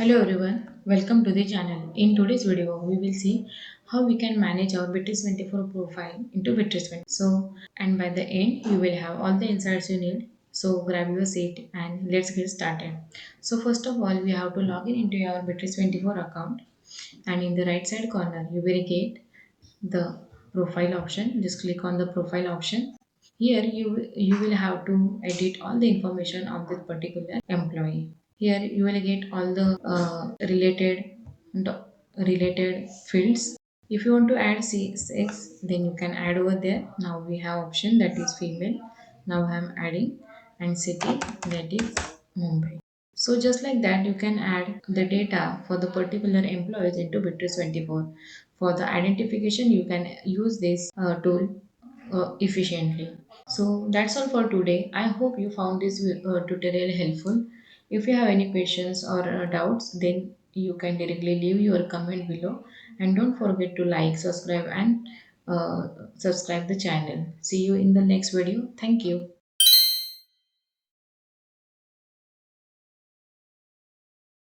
Hello everyone, welcome to the channel. In today's video, we will see how we can manage our Bitrix24 profile into Bitrix24. So, and by the end, you will have all the insights you need. So, grab your seat and let's get started. So, first of all, we have to log in into your Bitrix24 account, and in the right side corner, you will get the profile option. Just click on the profile option. Here you will have to edit all the information of this particular employee. Here you will get all the related fields. If you want to add sex, then you can add over there. Now we have option that is female. Now I am adding, and city, that is Mumbai. So just like that, you can add the data for the particular employees into Bitrix24. For the identification, you can use this tool efficiently. So that's all for today. I hope you found this tutorial helpful. If you have any questions or doubts, then you can directly leave your comment below. And don't forget to like, subscribe, and subscribe the channel. See you in the next video. Thank you.